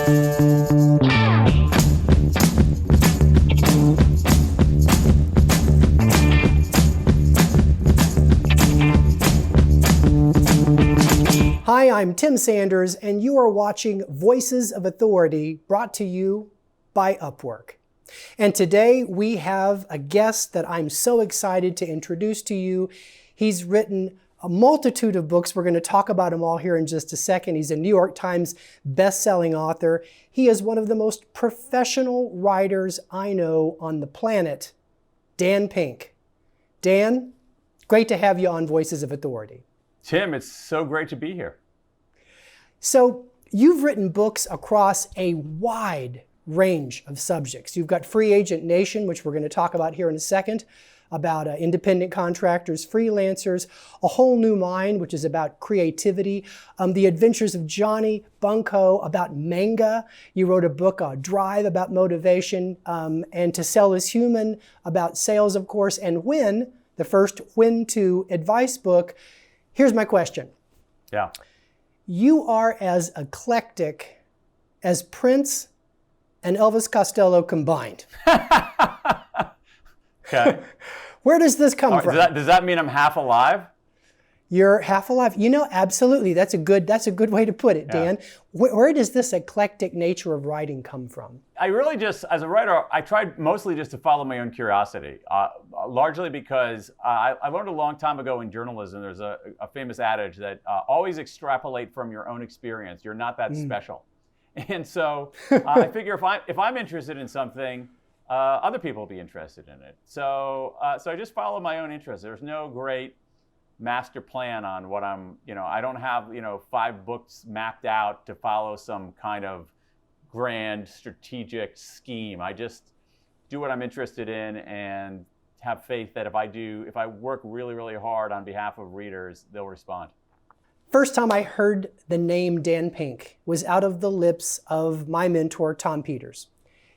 Hi, I'm Tim Sanders, and you are watching Voices of Authority, brought to you by Upwork. And today we have a guest that I'm so excited to introduce to you. He's written a multitude of books. We're going to talk about them all here in just a second. He's a New York Times best-selling author. He is one of the most professional writers I know on the planet, Dan Pink. Dan, great to have you on Voices of Authority. Tim, it's so great to be here. So you've written books across a wide range of subjects. You've got Free Agent Nation, which we're going to talk about here in a second, about independent contractors, freelancers, A Whole New Mind, which is about creativity, The Adventures of Johnny Bunko, about manga. You wrote a book, Drive, about motivation, and To Sell is Human, about sales, of course, and When, the first When to Advice book. Here's my question. Yeah. You are as eclectic as Prince and Elvis Costello combined. Okay. Where does this come from? Does that mean I'm half alive? You're half alive. You know, absolutely. That's a good way to put it, Dan. Yeah. Where does this eclectic nature of writing come from? I really just, as a writer, I tried mostly just to follow my own curiosity, largely because I learned a long time ago in journalism, there's a famous adage that always extrapolate from your own experience. You're not that special. And so I figure if I'm interested in something, other people will be interested in it. So I just follow my own interest. There's no great master plan on what I don't have, 5 books mapped out to follow some kind of grand strategic scheme. I just do what I'm interested in and have faith that if I work really, really hard on behalf of readers, they'll respond. First time I heard the name Dan Pink was out of the lips of my mentor, Tom Peters.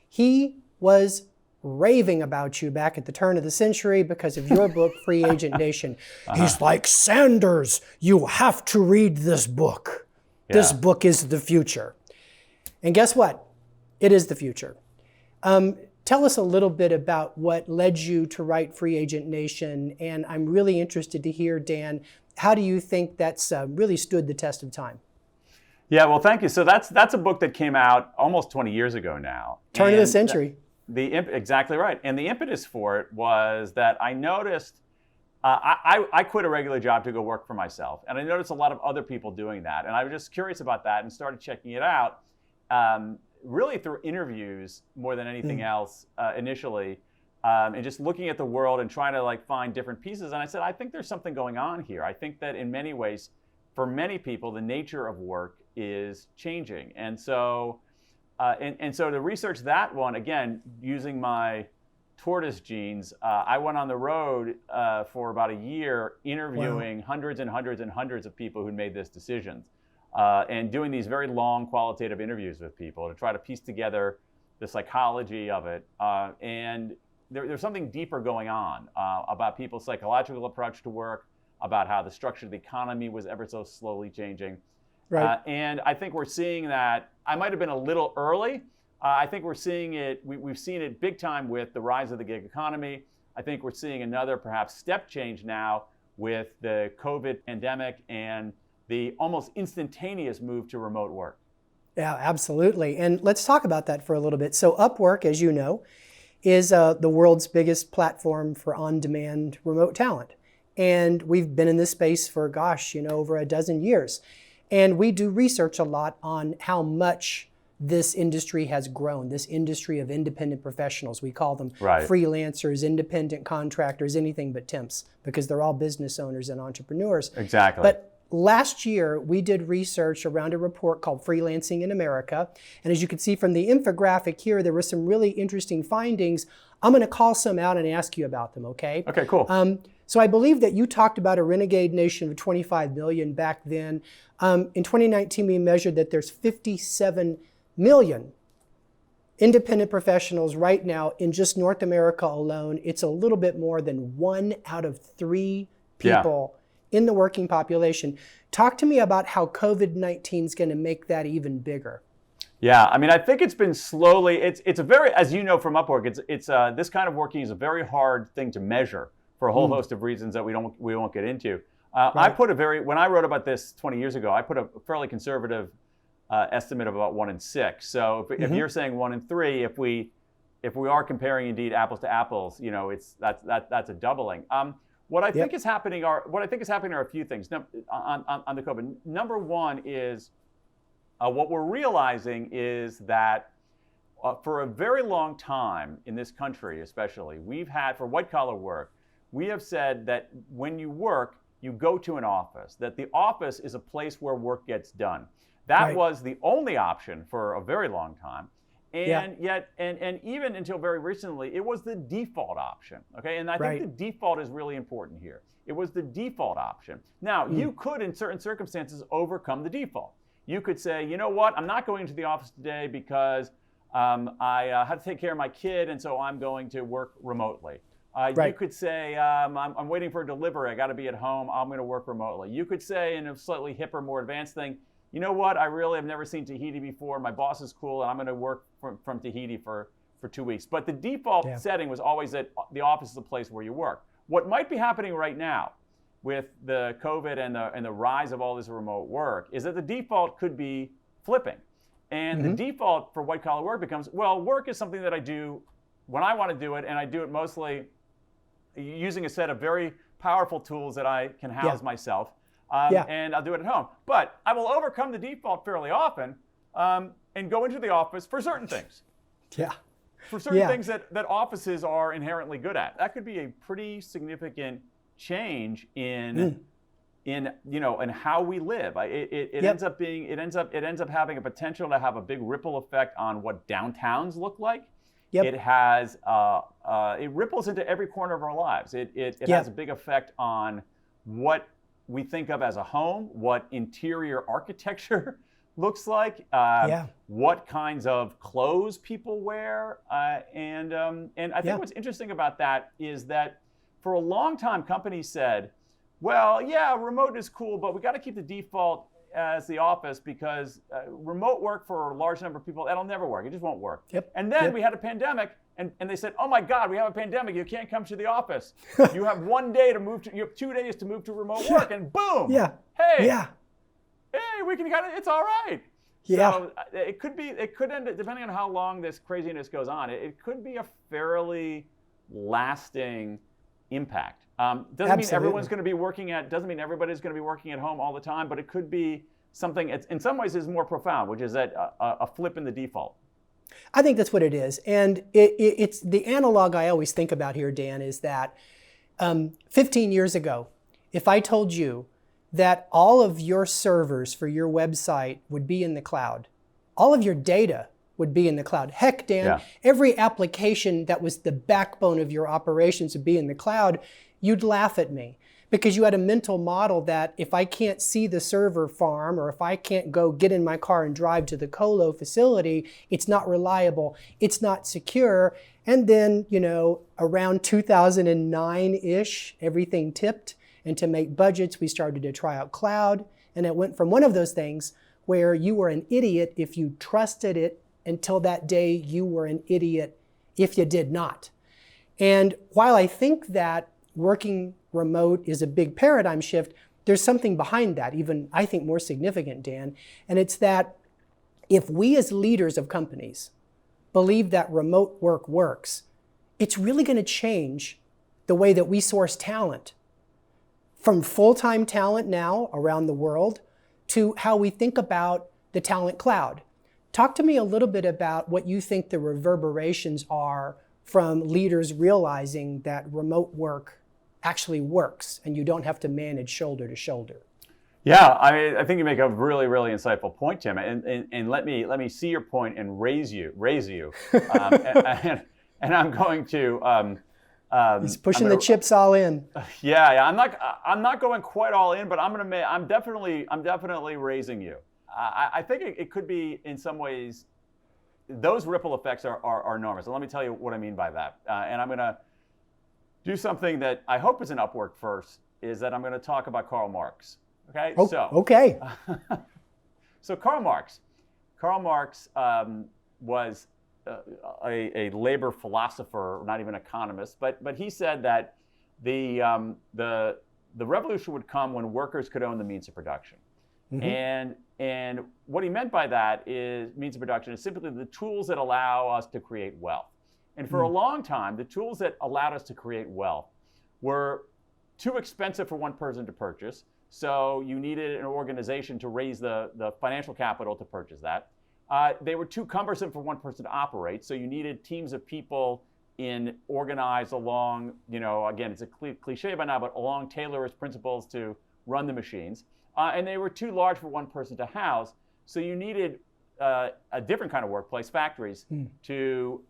He was raving about you back at the turn of the century because of your book, Free Agent Nation. He's like, Sanders, you have to read this book. Yeah. This book is the future. And guess what? It is the future. Tell us a little bit about what led you to write Free Agent Nation. And I'm really interested to hear, Dan, how do you think that's really stood the test of time? Yeah, well, thank you. So that's a book that came out almost 20 years ago now. Turn of the century. Exactly right. And the impetus for it was that I noticed, I quit a regular job to go work for myself. And I noticed a lot of other people doing that. And I was just curious about that and started checking it out, really through interviews more than anything else initially, and just looking at the world and trying to find different pieces. And I said, I think there's something going on here. I think that in many ways, for many people, the nature of work is changing. And so so to research that one, again, using my tortoise genes, I went on the road for about a year interviewing hundreds and hundreds and hundreds of people who made this decision, and doing these very long qualitative interviews with people to try to piece together the psychology of it. And there's something deeper going on about people's psychological approach to work, about how the structure of the economy was ever so slowly changing. Right. And I think we're seeing that. I might have been a little early. I think we're seeing it, we've seen it big time with the rise of the gig economy. I think we're seeing another perhaps step change now with the COVID pandemic and the almost instantaneous move to remote work. Yeah, absolutely. And let's talk about that for a little bit. So Upwork, as you know, is the world's biggest platform for on-demand remote talent. And we've been in this space for, over a dozen years. And we do research a lot on how much this industry has grown, this industry of independent professionals. We call them freelancers, independent contractors, anything but temps, because they're all business owners and entrepreneurs. Exactly. But last year, we did research around a report called Freelancing in America. And as you can see from the infographic here, there were some really interesting findings. I'm going to call some out and ask you about them, okay? Okay, cool. So I believe that you talked about a renegade nation of 25 million back then. In 2019, we measured that there's 57 million independent professionals right now in just North America alone. It's a little bit more than 1 out of 3 people in the working population. Talk to me about how COVID-19 is going to make that even bigger. Yeah, I mean, I think it's been slowly. It's a very, as you know from Upwork, it's this kind of working is a very hard thing to measure for a whole host of reasons that we won't get into. I put when I wrote about this 20 years ago, I put a fairly conservative estimate of about 1 in 6. So if you're saying 1 in 3, if we are comparing indeed apples to apples, that's a doubling. What I think is happening are a few things on the COVID. Number one is what we're realizing is that for a very long time in this country, especially, we've had for white collar work, we have said that when you work, you go to an office. That the office is a place where work gets done. That was the only option for a very long time. And yet, and even until very recently, it was the default option. Okay, and I think the default is really important here. It was the default option. Now, you could, in certain circumstances, overcome the default. You could say, you know what, I'm not going to the office today because I had to take care of my kid, and so I'm going to work remotely. You could say, I'm waiting for a delivery. I got to be at home. I'm going to work remotely. You could say, in a slightly hipper, more advanced thing, you know what? I really have never seen Tahiti before. My boss is cool, and I'm going to work from Tahiti for 2 weeks. But the default setting was always that the office is the place where you work. What might be happening right now with the COVID and the rise of all this remote work is that the default could be flipping. And the default for white collar work becomes, well, work is something that I do when I want to do it, and I do it mostly using a set of very powerful tools that I can house myself. And I'll do it at home. But I will overcome the default fairly often and go into the office for certain things. For certain things that offices are inherently good at. That could be a pretty significant change in how we live. It ends up having a potential to have a big ripple effect on what downtowns look like. It has it ripples into every corner of our lives. It has a big effect on what we think of as a home, what interior architecture looks like, what kinds of clothes people wear, and I think what's interesting about that is that for a long time companies said, well, remote is cool, but we got to keep the default as the office because remote work for a large number of people, that'll never work. It just won't work. And then we had a pandemic, and they said, oh my God, we have a pandemic. You can't come to the office. You have 1 day to move to, you have 2 days to move to remote work, and boom. Hey, we can it's all right. So it could end, depending on how long this craziness goes on, it could be a fairly lasting impact. Doesn't mean everyone's going to be doesn't mean everybody's going to be working at home all the time, but it could be something, in some ways, is more profound, which is that a flip in the default. I think that's what it is. And it's the analog I always think about here, Dan, is that 15 years ago, if I told you that all of your servers for your website would be in the cloud, all of your data would be in the cloud. Heck, Dan, every application that was the backbone of your operations would be in the cloud, you'd laugh at me. Because you had a mental model that if I can't see the server farm, or if I can't go get in my car and drive to the colo facility, it's not reliable, it's not secure. And then, around 2009-ish, everything tipped. And to make budgets, we started to try out cloud. And it went from one of those things where you were an idiot if you trusted it, until that day you were an idiot if you did not. And while I think that working remote is a big paradigm shift, there's something behind that, even I think more significant, Dan. And it's that if we as leaders of companies believe that remote work works, it's really going to change the way that we source talent. From full-time talent now around the world to how we think about the talent cloud. Talk to me a little bit about what you think the reverberations are from leaders realizing that remote work actually works and you don't have to manage shoulder to shoulder. Yeah, I think you make a really, really insightful point, Tim. And let me see your point and raise you. And I'm going to. He's pushing the chips all in. Yeah. I'm not going quite all in, but I'm definitely raising you. I think it could be, in some ways, those ripple effects are enormous. And let me tell you what I mean by that. And I'm going to do something that I hope is an Upwork first, is that I'm going to talk about Karl Marx. Okay? Okay. So Karl Marx, Karl Marx was a labor philosopher, not even economist, but he said that the revolution would come when workers could own the means of production. Mm-hmm. And what he meant by that is means of production is simply the tools that allow us to create wealth. And for a long time, the tools that allowed us to create wealth were too expensive for one person to purchase. So you needed an organization to raise the financial capital to purchase that. They were too cumbersome for one person to operate. So you needed teams of people organized along, again, it's a cliche by now, but along Taylor's principles to run the machines. And they were too large for one person to house. So you needed a different kind of workplace, factories, to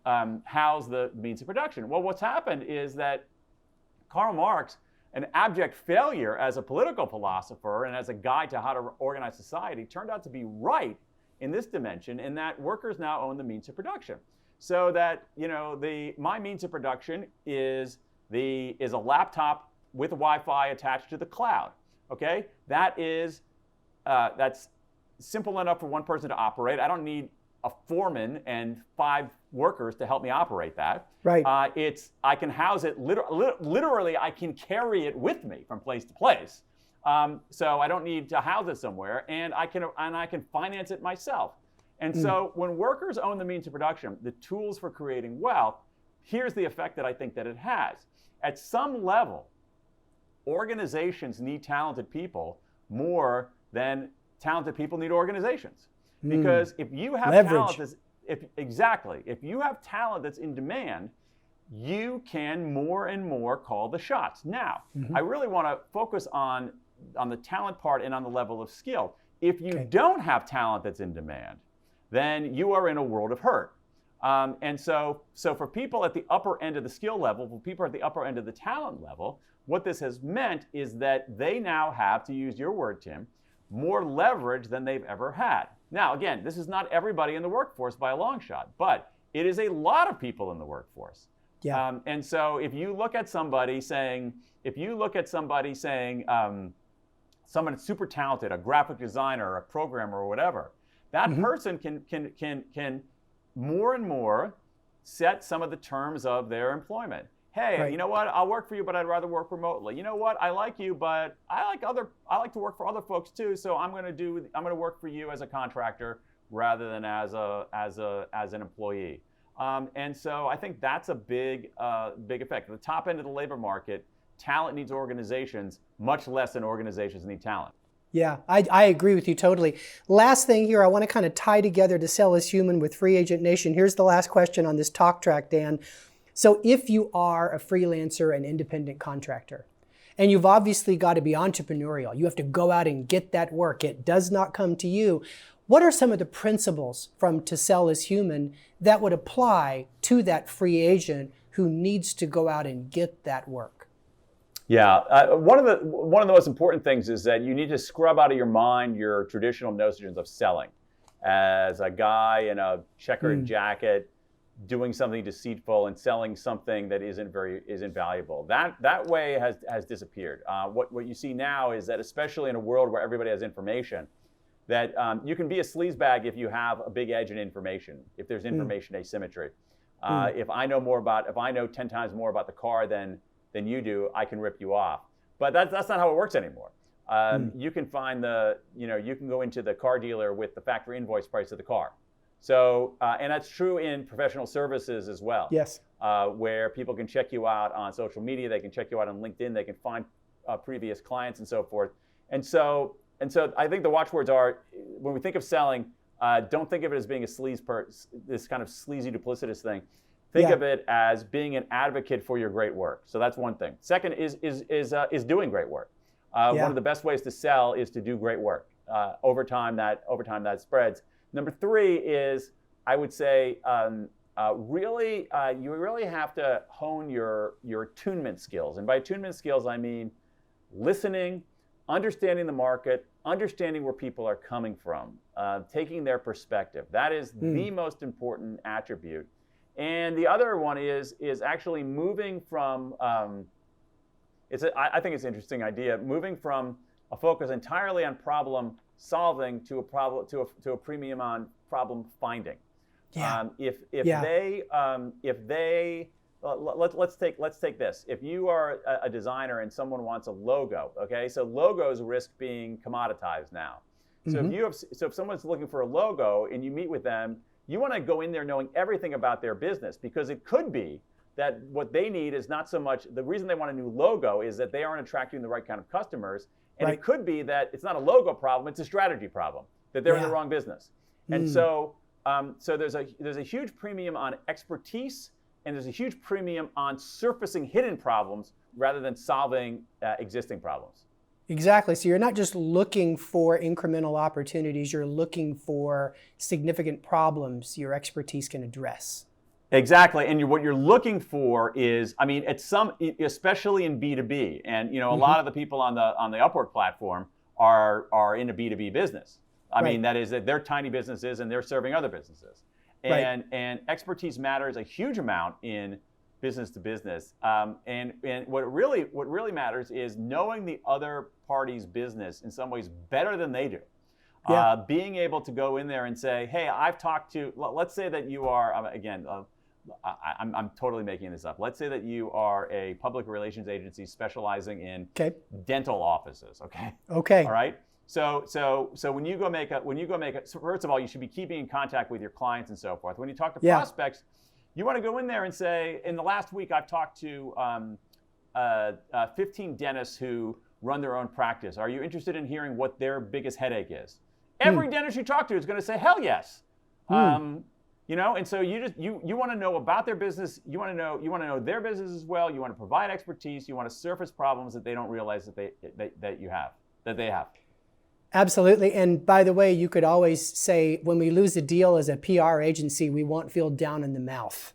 house the means of production. Well, what's happened is that Karl Marx, an abject failure as a political philosopher and as a guide to how to organize society, turned out to be right in this dimension, in that workers now own the means of production. So that, my means of production is a laptop with Wi-Fi attached to the cloud. Okay, that's simple enough for one person to operate. I don't need a foreman and 5 workers to help me operate that. Right. I can house it literally. I can carry it with me from place to place. So I don't need to house it somewhere, and I can finance it myself. And so when workers own the means of production, the tools for creating wealth, here's the effect that I think that it has. At some level, organizations need talented people more than talented people need organizations. Because if you have talent, if you have talent that's in demand, you can more and more call the shots. Now, I really want to focus on the talent part and on the level of skill. If you don't have talent that's in demand, then you are in a world of hurt. And so for people at the upper end of the skill level, for people at the upper end of the talent level, what this has meant is that they now have, to use your word, Tim, more leverage than they've ever had. Now, again, this is not everybody in the workforce by a long shot, but it is a lot of people in the workforce. Yeah. And so if you look at somebody saying, someone that's super talented, a graphic designer, a programmer, or whatever, that person can more and more set some of the terms of their employment. Hey, you know what? I'll work for you, but I'd rather work remotely. You know what? I like you, but I like to work for other folks too. So I'm going to work for you as a contractor rather than as an employee. And so I think that's a big effect. At the top end of the labor market, talent needs organizations much less than organizations need talent. Yeah, I agree with you totally. Last thing here, I want to kind of tie together To Sell is Human with Free Agent Nation. Here's the last question on this talk track, Dan. So if you are a freelancer and independent contractor, and you've obviously got to be entrepreneurial, you have to go out and get that work. It does not come to you. What are some of the principles from To Sell is Human that would apply to that free agent who needs to go out and get that work? Yeah, one of the most important things is that you need to scrub out of your mind your traditional notions of selling as a guy in a checkered jacket doing something deceitful and selling something that isn't valuable. That way has disappeared. What you see now is that, especially in a world where everybody has information, that you can be a sleazebag if you have a big edge in information, if there's information asymmetry. If I know 10 times more about the car than you do, I can rip you off. But that's not how it works anymore. You can you can go into the car dealer with the factory invoice price of the car. So, and that's true in professional services as well. Yes. Where people can check you out on social media, they can check you out on LinkedIn, they can find previous clients and so forth. And so I think the watchwords are, when we think of selling, don't think of it as being this kind of sleazy, duplicitous thing. Think of it as being an advocate for your great work. So that's one thing. Second is doing great work. One of the best ways to sell is to do great work. Over time that spreads. Number 3 is, I would say, you really have to hone your attunement skills. And by attunement skills, I mean listening, understanding the market, understanding where people are coming from, taking their perspective. That is the most important attribute. And the other one is actually moving from, I think it's an interesting idea, moving from a focus entirely on problem solving to a premium on problem finding. Yeah. If Yeah. they let's take this. If you are a designer and someone wants a logo, okay, so logos risk being commoditized now. So if someone's looking for a logo and you meet with them, you want to go in there knowing everything about their business, because it could be that what they need is not so much, the reason they want a new logo is that they aren't attracting the right kind of customers. And it could be that it's not a logo problem, it's a strategy problem, that they're in the wrong business. And so there's a huge premium on expertise, and there's a huge premium on surfacing hidden problems rather than solving existing problems. Exactly. So you're not just looking for incremental opportunities, you're looking for significant problems your expertise can address. Exactly, and what you're looking for is, I mean, especially in B2B, and a lot of the people on the Upwork platform are in a B2B business. I mean, that is that they're tiny businesses and they're serving other businesses, and expertise matters a huge amount in business to business. And what really matters is knowing the other party's business in some ways better than they do. Being able to go in there and say, hey, I've talked to, let's say that you are, I'm totally making this up. Let's say that you are a public relations agency specializing in dental offices. Okay. All right. So when you go make so first of all, you should be keeping in contact with your clients and so forth. When you talk to prospects, you want to go in there and say, in the last week, I've talked to 15 dentists who run their own practice. Are you interested in hearing what their biggest headache is? Every dentist you talk to is going to say, hell yes. And so you want to know about their business. You want to know their business as well. You want to provide expertise. You want to surface problems that they don't realize that they have. Absolutely. And by the way, you could always say, when we lose a deal as a PR agency, we won't feel down in the mouth.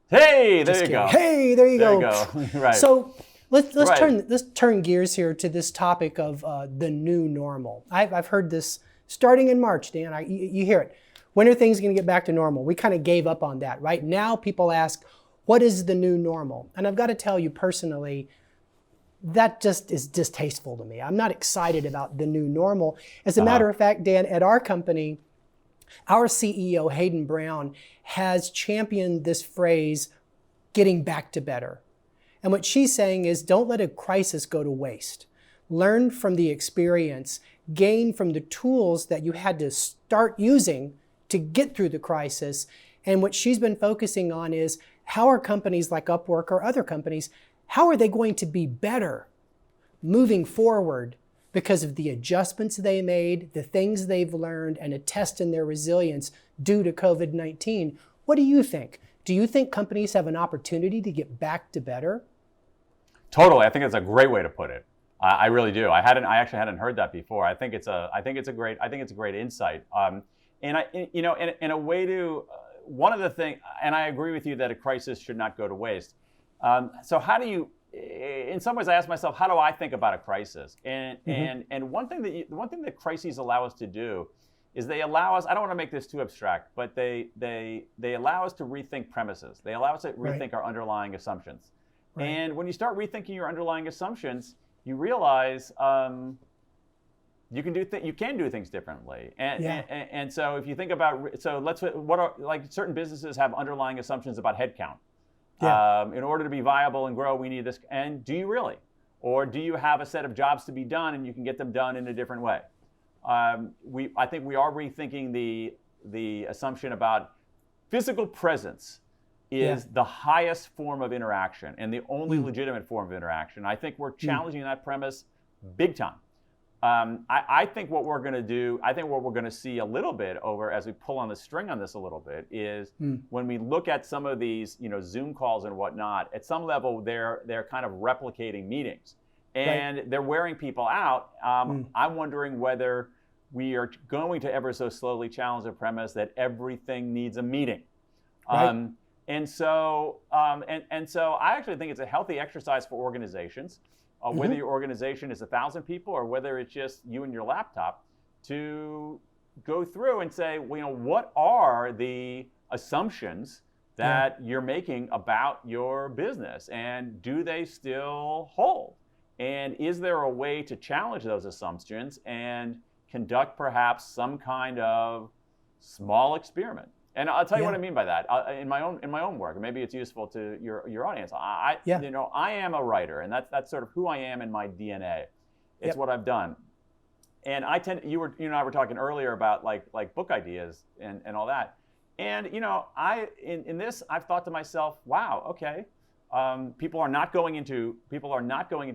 Hey, there you go. Hey, there you go. Right. So let's turn gears here to this topic of the new normal. I've heard this starting in March, Dan. You hear it. When are things going to get back to normal? We kind of gave up on that. Right now, people ask, what is the new normal? And I've got to tell you personally, that just is distasteful to me. I'm not excited about the new normal. As a matter of fact, Dan, at our company, our CEO, Hayden Brown, has championed this phrase, getting back to better. And what she's saying is, don't let a crisis go to waste. Learn from the experience, gain from the tools that you had to start using to get through the crisis. And what she's been focusing on is, how are companies like Upwork or other companies, how are they going to be better moving forward because of the adjustments they made, the things they've learned, and a test in their resilience due to COVID-19? What do you think? Do you think companies have an opportunity to get back to better? Totally. I think that's a great way to put it. I really do. I actually hadn't heard that before. I think it's a great insight. In a way to, one of the things, and I agree with you that a crisis should not go to waste. So how do you, in some ways I ask myself, how do I think about a crisis? And one thing that crises allow us to do is they allow us, I don't want to make this too abstract, but they allow us to rethink premises. They allow us to rethink our underlying assumptions. Right. And when you start rethinking your underlying assumptions, you realize you can do things differently. And so if you think about, certain businesses have underlying assumptions about headcount. In order to be viable and grow, we need this. And do you really? Or do you have a set of jobs to be done and you can get them done in a different way? I think we are rethinking the assumption about physical presence is the highest form of interaction and the only legitimate form of interaction. I think we're challenging that premise big time. I think what we're going to do, I think what we're going to see a little bit over as we pull on the string on this a little bit is when we look at some of these, Zoom calls and whatnot, at some level they're kind of replicating meetings and they're wearing people out. I'm wondering whether we are going to ever so slowly challenge the premise that everything needs a meeting. And so I actually think it's a healthy exercise for organizations. Whether your organization is 1,000 people or whether it's just you and your laptop, to go through and say, what are the assumptions that you're making about your business, and do they still hold? And is there a way to challenge those assumptions and conduct perhaps some kind of small experiment. And I'll tell you Yeah. what I mean by that. In my own work, maybe it's useful to your audience. Yeah. I am a writer, and that's sort of who I am in my DNA. It's Yep. what I've done. And you and I were talking earlier about like book ideas and all that. And in this, I've thought to myself, wow, okay, people are not going into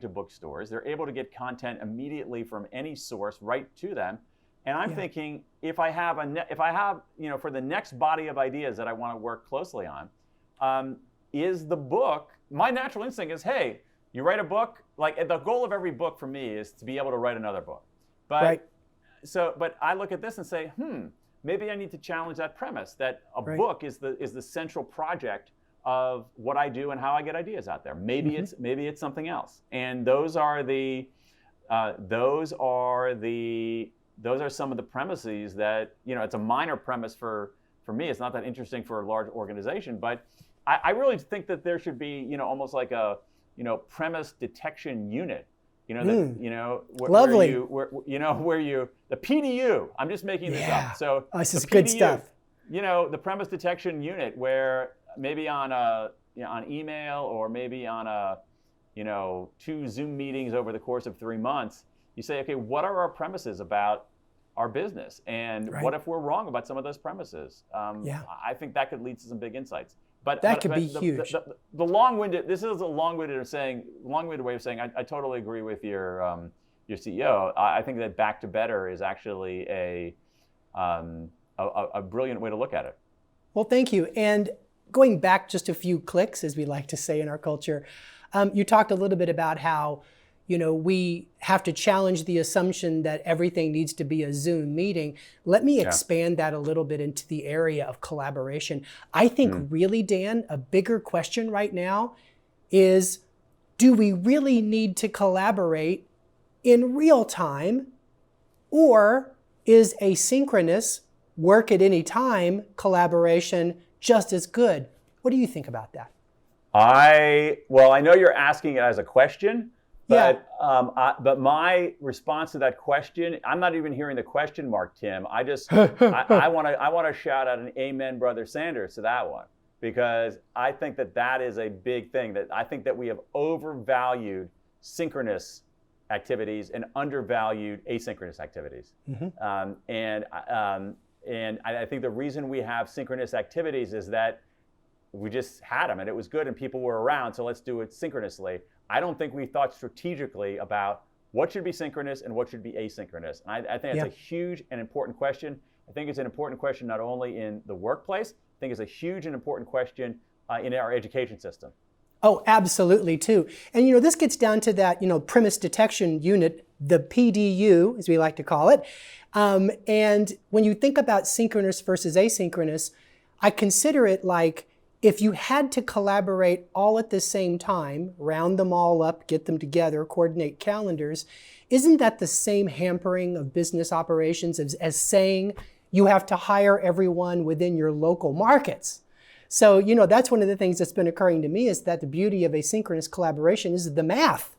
bookstores. They're able to get content immediately from any source right to them. And I'm thinking, if I have for the next body of ideas that I want to work closely on, is the book, my natural instinct is, hey, you write a book, like the goal of every book for me is to be able to write another book. But but I look at this and say, maybe I need to challenge that premise that a book is the central project of what I do and how I get ideas out there. Maybe it's something else. And those are some of the premises that, it's a minor premise for me. It's not that interesting for a large organization, but I really think that there should be, almost like a, premise detection unit, Lovely. The PDU, I'm just making this up. So this is the good PDU, stuff. The premise detection unit, where maybe on on email or maybe on 2 Zoom meetings over the course of 3 months, you say, okay, what are our premises about our business? And what if we're wrong about some of those premises? I think that could lead to some big insights. But that could be huge. The long-winded, this is a long-winded way of saying, I totally agree with your CEO. I think that back to better is actually a brilliant way to look at it. Well, thank you. And going back just a few clicks, as we like to say in our culture, you talked a little bit about how we have to challenge the assumption that everything needs to be a Zoom meeting. Let me expand that a little bit into the area of collaboration. I think really, Dan, a bigger question right now is, do we really need to collaborate in real time, or is asynchronous work at any time collaboration just as good? What do you think about that? I know you're asking it as a question. But my response to that question, I'm not even hearing the question mark, Tim. I want to shout out an amen, Brother Sanders, to that one, because I think that is a big thing. That I think that we have overvalued synchronous activities and undervalued asynchronous activities. And I think the reason we have synchronous activities is that we just had them and it was good and people were around, so let's do it synchronously. I don't think we thought strategically about what should be synchronous and what should be asynchronous. And I think it's a huge and important question. I think it's an important question not only in the workplace, I think it's a huge and important question in our education system. Oh, absolutely, too. And this gets down to that, premise detection unit, the PDU, as we like to call it. And when you think about synchronous versus asynchronous, I consider it like, if you had to collaborate all at the same time, round them all up, get them together, coordinate calendars, isn't that the same hampering of business operations as saying you have to hire everyone within your local markets? So, that's one of the things that's been occurring to me, is that the beauty of asynchronous collaboration is the math.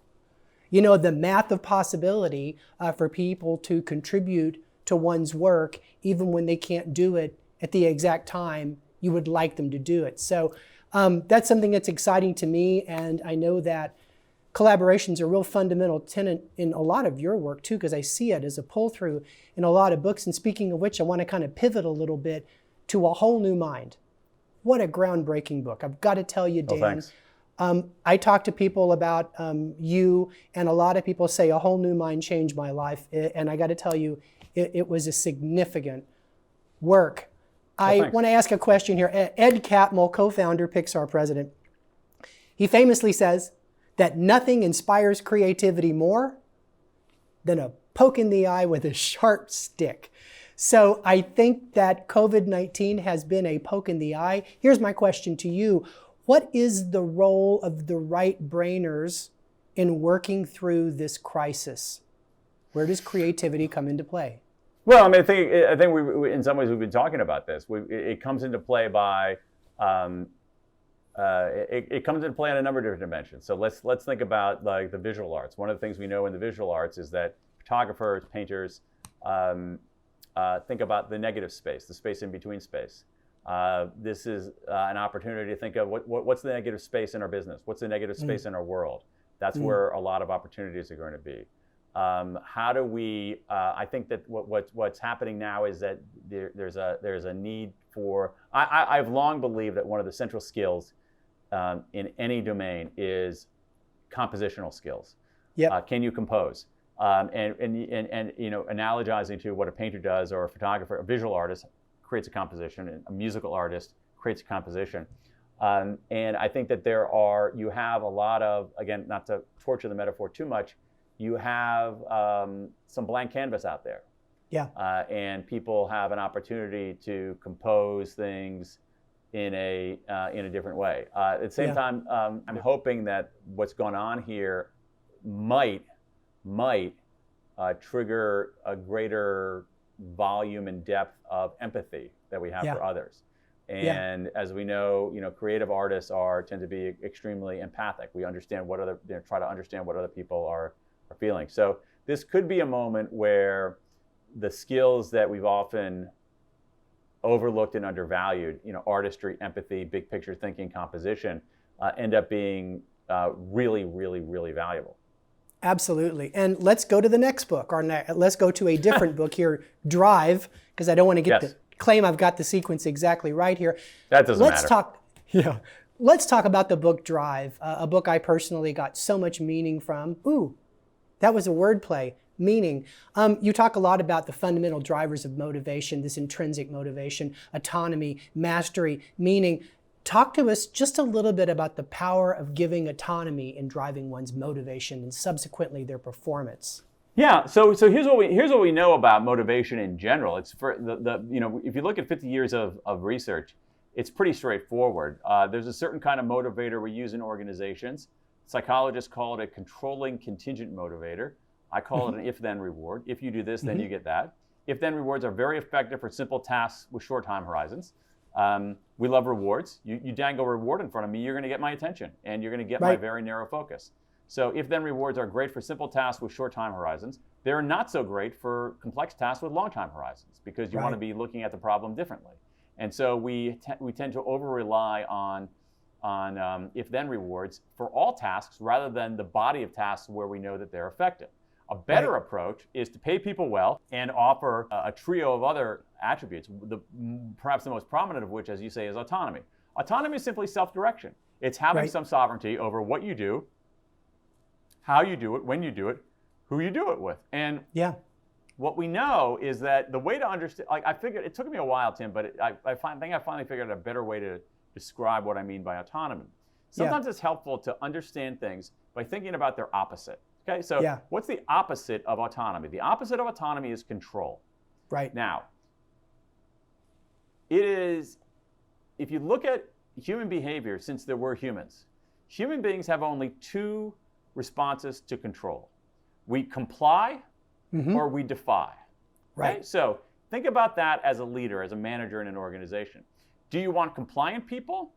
The math of possibility for people to contribute to one's work, even when they can't do it at the exact time you would like them to do it. So that's something that's exciting to me, and I know that collaboration is a real fundamental tenet in a lot of your work too, because I see it as a pull-through in a lot of books. And speaking of which, I want to kind of pivot a little bit to A Whole New Mind. What a groundbreaking book. I've got to tell you, Dan. I talk to people about you, and a lot of people say A Whole New Mind changed my life. And I got to tell you, it was a significant work. I want to ask a question here. Ed Catmull, co-founder, Pixar president, he famously says that nothing inspires creativity more than a poke in the eye with a sharp stick. So I think that COVID-19 has been a poke in the eye. Here's my question to you. What is the role of the right-brainers in working through this crisis? Where does creativity come into play? Well, I think we in some ways we've been talking about this. It comes into play by it comes into play on a number of different dimensions. So let's think about like the visual arts. One of the things we know in the visual arts is that photographers, painters, think about the negative space, the space in between space. This is an opportunity to think of what's the negative space in our business? What's the negative space in our world? That's where a lot of opportunities are going to be. How do we? I think that what's happening now is that there's a need for. I've long believed that one of the central skills in any domain is compositional skills. Yep. Can you compose? And analogizing to what a painter does, or a photographer, a visual artist creates a composition, and a musical artist creates a composition. And I think that you have a lot of, again, not to torture the metaphor too much, you have some blank canvas out there. Yeah. And people have an opportunity to compose things in a different way. At the same time, I'm hoping that what's going on here might trigger a greater volume and depth of empathy that we have for others. And as we know, creative artists tend to be extremely empathic. We understand try to understand what other people are feeling. So this could be a moment where the skills that we've often overlooked and undervalued, artistry, empathy, big picture thinking, composition, end up being really, really, really valuable. Absolutely. And let's go to the next book, or let's go to a different book here, Drive, because I don't want to claim I've got the sequence exactly right here. That doesn't matter. Let's talk about the book Drive, a book I personally got so much meaning from. Ooh, that was a wordplay. Meaning. You talk a lot about the fundamental drivers of motivation, this intrinsic motivation, autonomy, mastery, meaning. Talk to us just a little bit about the power of giving autonomy in driving one's motivation and subsequently their performance. Yeah. So here's what we know about motivation in general. It's for if you look at 50 years of research, it's pretty straightforward. There's a certain kind of motivator we use in organizations. Psychologists call it a controlling contingent motivator. I call it an if-then reward. If you do this, then you get that. If-then rewards are very effective for simple tasks with short time horizons. We love rewards. You dangle a reward in front of me, you're going to get my attention, and you're going to get my very narrow focus. So if-then rewards are great for simple tasks with short time horizons. They're not so great for complex tasks with long time horizons, because you want to be looking at the problem differently. And so we tend to over-rely on if-then rewards for all tasks rather than the body of tasks where we know that they're effective. A better approach is to pay people well and offer a trio of other attributes, perhaps the most prominent of which, as you say, is autonomy. Autonomy is simply self-direction. It's having some sovereignty over what you do, how you do it, when you do it, who you do it with. And what we know is that the way to understand, I figured, it took me a while, Tim, but I think I finally figured out a better way to describe what I mean by autonomy. Sometimes it's helpful to understand things by thinking about their opposite. Okay, so what's the opposite of autonomy? The opposite of autonomy is control. Right. Now, it is, if you look at human behavior since there were humans, human beings have only two responses to control. We comply or we defy. Right. Okay? So think about that as a leader, as a manager in an organization. Do you want compliant people?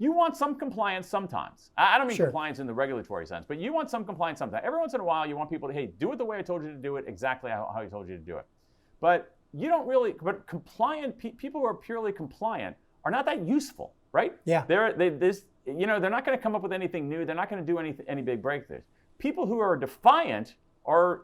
You want some compliance sometimes. I don't mean compliance in the regulatory sense, but you want some compliance sometimes. Every once in a while, you want people to, hey, do it the way I told you to do it, exactly how I told you to do it. But you don't really, but compliant, people who are purely compliant are not that useful, right? Yeah. They're not going to come up with anything new. They're not going to do any big breakthroughs. People who are defiant are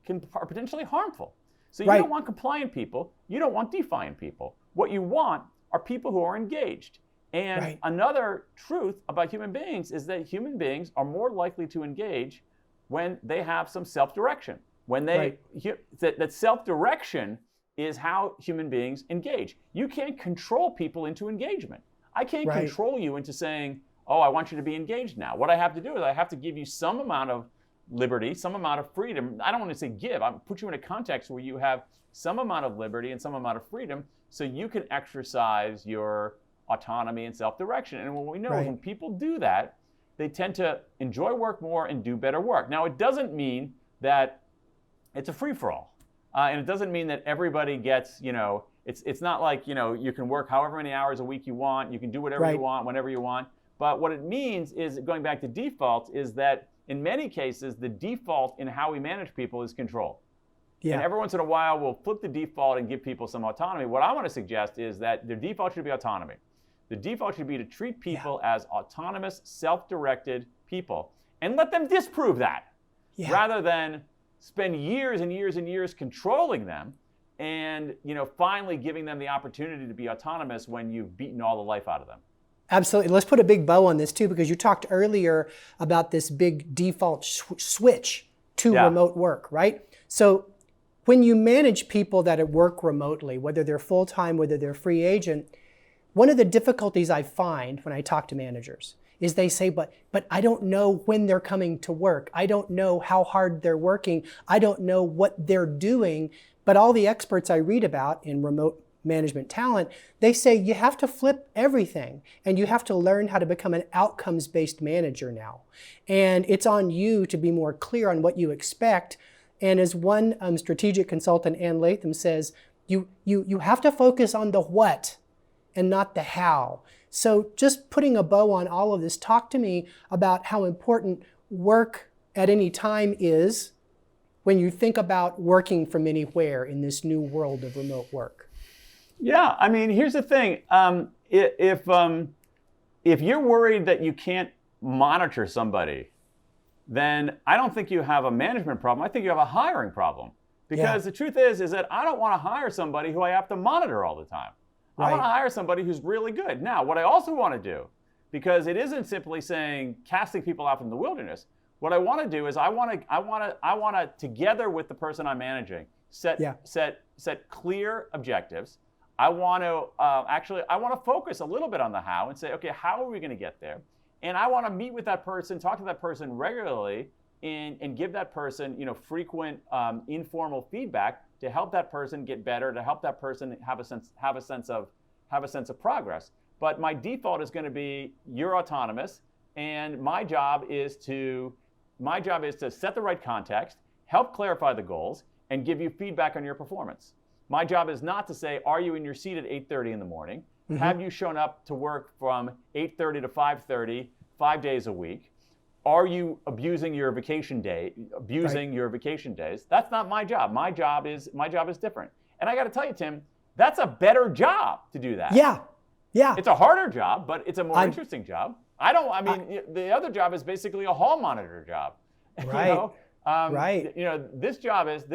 potentially harmful. So you don't want compliant people. You don't want defiant people. What you want are people who are engaged. And another truth about human beings is that human beings are more likely to engage when they have some self-direction. When that self-direction is how human beings engage. You can't control people into engagement. I can't control you into saying, oh, I want you to be engaged now. What I have to do is I have to give you some amount of liberty, some amount of freedom. I don't want to say give. I put you in a context where you have some amount of liberty and some amount of freedom so you can exercise your autonomy and self-direction. And what we know is when people do that, they tend to enjoy work more and do better work. Now, it doesn't mean that it's a free-for-all. And it doesn't mean that everybody gets, it's not like, you can work however many hours a week you want, you can do whatever you want, whenever you want. But what it means is, going back to default, is that in many cases, the default in how we manage people is control. Yeah. And every once in a while, we'll flip the default and give people some autonomy. What I want to suggest is that their default should be autonomy. The default should be to treat people as autonomous, self-directed people and let them disprove that rather than spend years and years and years controlling them and finally giving them the opportunity to be autonomous when you've beaten all the life out of them. Absolutely. Let's put a big bow on this too, because you talked earlier about this big default switch to remote work, right? So when you manage people that work remotely, whether they're full-time, whether they're free agent, one of the difficulties I find when I talk to managers is they say, but I don't know when they're coming to work. I don't know how hard they're working. I don't know what they're doing. But all the experts I read about in remote management talent, they say you have to flip everything and you have to learn how to become an outcomes-based manager now. And it's on you to be more clear on what you expect. And as one strategic consultant, Ann Latham, says, you have to focus on the what and not the how. So just putting a bow on all of this, talk to me about how important work at any time is when you think about working from anywhere in this new world of remote work. Yeah, I mean, here's the thing. If you're worried that you can't monitor somebody, then I don't think you have a management problem. I think you have a hiring problem. Because the truth is that I don't want to hire somebody who I have to monitor all the time. I want to hire somebody who's really good. Now, what I also want to do, because it isn't simply saying casting people out from the wilderness, what I want to do is I want to together with the person I'm managing, set clear objectives. I want to focus a little bit on the how and say, okay, how are we going to get there? And I want to meet with that person, talk to that person regularly, and give that person, frequent informal feedback to help that person get better, to help that person have a sense of progress. But my default is going to be you're autonomous, and my job is to set the right context, help clarify the goals, and give you feedback on your performance. My job is not to say, are you in your seat at 8:30 in the morning? Mm-hmm. Have you shown up to work from 8:30 to 5:30, 5 days a week? Are you abusing your vacation days? That's not my job. My job is different. And I got to tell you, Tim, that's a better job to do that. Yeah. It's a harder job, but it's a more interesting job. The other job is basically a hall monitor job. Right. This job is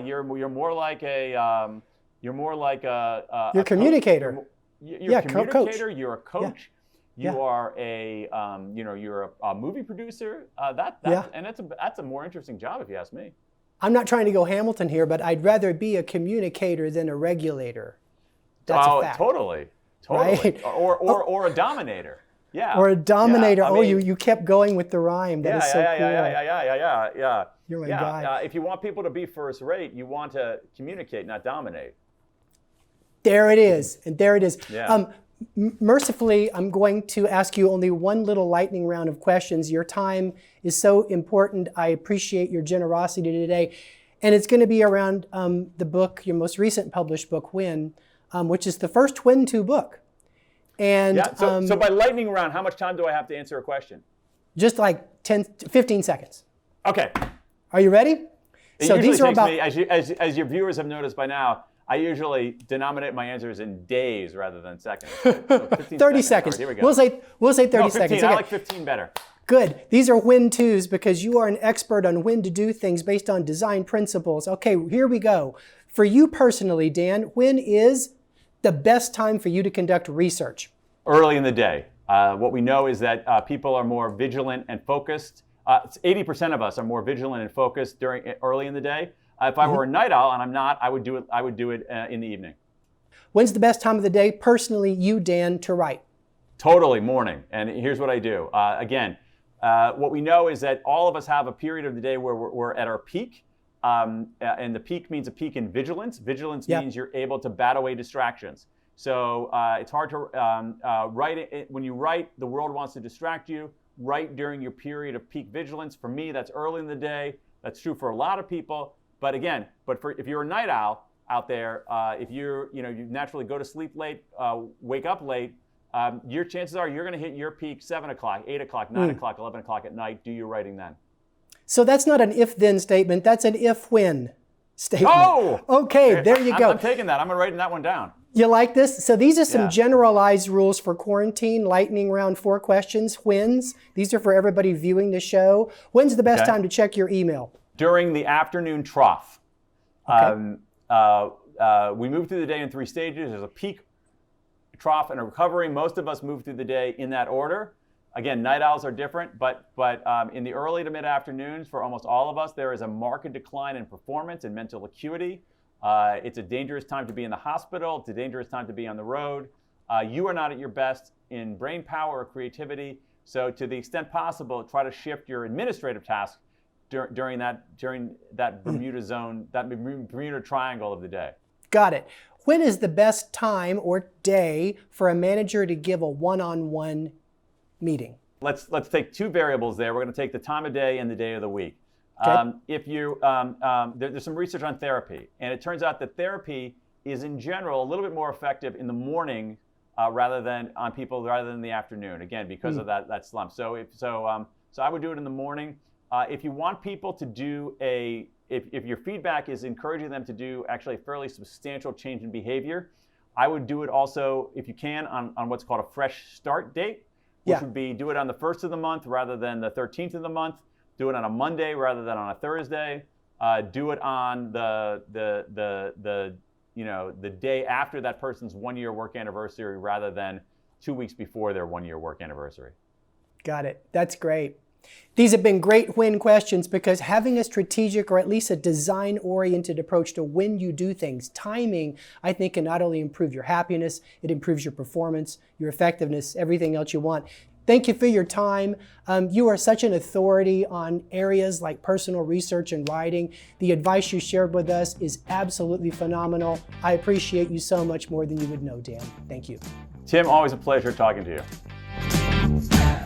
you're more like a you're a communicator. You're a communicator. Coach. You're a coach. You are you're a movie producer. And that's a more interesting job if you ask me. I'm not trying to go Hamilton here, but I'd rather be a communicator than a regulator. That's a fact. Totally. Right? Or a dominator. Yeah. Or a dominator. Yeah, you kept going with the rhyme. That is so cool. Yeah. You're my guy. If you want people to be first rate, you want to communicate, not dominate. There it is. And there it is. Yeah. Mercifully, I'm going to ask you only one little lightning round of questions. Your time is so important. I appreciate your generosity today. And it's going to be around the book, your most recent published book, Win, which is the first Win 2 book. And so by lightning round, how much time do I have to answer a question? Just like 15 seconds. Okay. Are you ready? So these are about, as your viewers have noticed by now, I usually denominate my answers in days rather than seconds. So 30 seconds. Right, here we go. We'll say 30 15, seconds. I like 15 better. Good. These are Win 2s because you are an expert on when to do things based on design principles. Okay, here we go. For you personally, Dan, when is the best time for you to conduct research? Early in the day. What we know is that people are more vigilant and focused. 80% of us are more vigilant and focused early in the day. If I were a night owl, and I'm not, I would do it in the evening. When's the best time of the day, personally, you, Dan, to write? Totally morning. And here's what I do. What we know is that all of us have a period of the day where we're at our peak. And the peak means a peak in vigilance. Vigilance means you're able to bat away distractions. So it's hard to write it. When you write, the world wants to distract you. Write during your period of peak vigilance. For me, that's early in the day. That's true for a lot of people. But again, if you're a night owl out there, if you naturally go to sleep late, wake up late, your chances are you're going to hit your peak 7 o'clock, 8 o'clock, 9 o'clock, 11 o'clock at night. Do your writing then. So that's not an if-then statement, that's an if-when statement. Oh! Okay, there you go. I'm taking that. I'm writing that one down. You like this? So these are some Yeah. generalized rules for quarantine, lightning round 4 questions. When's? These are for everybody viewing the show. When's the best Okay. time to check your email? During the afternoon trough. Okay. We move through the day in 3 stages. There's a peak, trough, and a recovery. Most of us move through the day in that order. Again, night owls are different, but in the early to mid-afternoons, for almost all of us, there is a marked decline in performance and mental acuity. It's a dangerous time to be in the hospital. It's a dangerous time to be on the road. You are not at your best in brain power or creativity. So to the extent possible, try to shift your administrative tasks during that Bermuda zone, that Bermuda triangle of the day. Got it. When is the best time or day for a manager to give a one-on-one meeting? Let's take 2 variables there. We're going to take the time of day and the day of the week. Okay. If you there's some research on therapy, and it turns out that therapy is in general a little bit more effective in the morning rather than in the afternoon. Again, because of that slump. So I would do it in the morning. If you want people to do if your feedback is encouraging them to do actually a fairly substantial change in behavior, I would do it also, if you can, on what's called a fresh start date, which would be do it on the 1st of the month rather than the 13th of the month. Do it on a Monday rather than on a Thursday. Do it on the day after that person's 1-year work anniversary rather than 2 weeks before their 1-year work anniversary. Got it. That's great. These have been great when questions because having a strategic or at least a design-oriented approach to when you do things, timing, I think can not only improve your happiness, it improves your performance, your effectiveness, everything else you want. Thank you for your time. You are such an authority on areas like personal research and writing. The advice you shared with us is absolutely phenomenal. I appreciate you so much more than you would know, Dan. Thank you. Tim, always a pleasure talking to you.